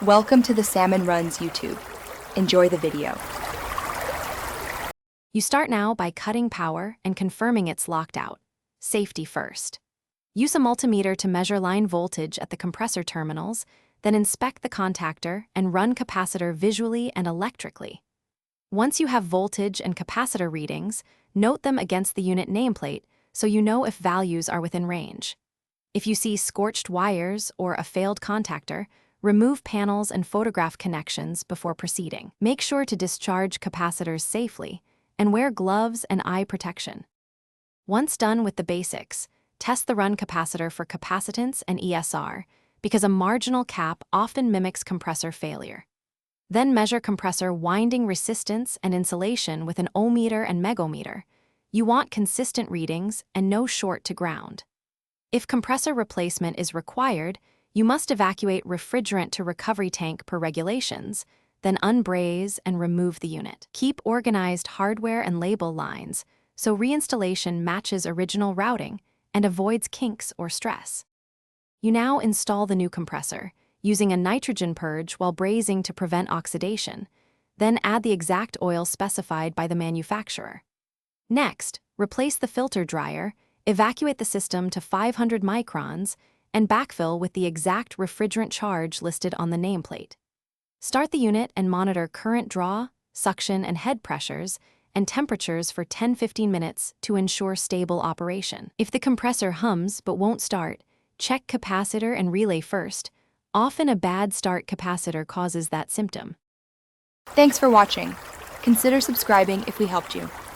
Welcome to the Salmon Runs YouTube. Enjoy the video. You start now by cutting power and confirming it's locked out. Safety first. Use a multimeter to measure line voltage at the compressor terminals, then inspect the contactor and run capacitor visually and electrically. Once you have voltage and capacitor readings, note them against the unit nameplate so you know if values are within range. If you see scorched wires or a failed contactor, remove panels and photograph connections before proceeding. Make sure to discharge capacitors safely and wear gloves and eye protection. Once done with the basics, test the run capacitor for capacitance and ESR, because a marginal cap often mimics compressor failure. Then measure compressor winding resistance and insulation with an ohmmeter and megometer. You want consistent readings and no short to ground. If compressor replacement is required, you must evacuate refrigerant to recovery tank per regulations, then unbraze and remove the unit. Keep organized hardware and label lines so reinstallation matches original routing and avoids kinks or stress. You now install the new compressor, using a nitrogen purge while brazing to prevent oxidation, then add the exact oil specified by the manufacturer. Next, replace the filter dryer, evacuate the system to 500 microns, and backfill with the exact refrigerant charge listed on the nameplate. Start the unit and monitor current draw, suction, and head pressures and temperatures for 10-15 minutes to ensure stable operation. If the compressor hums but won't start, check capacitor and relay first. Often a bad start capacitor causes that symptom. Thanks for watching. Consider subscribing if we helped you.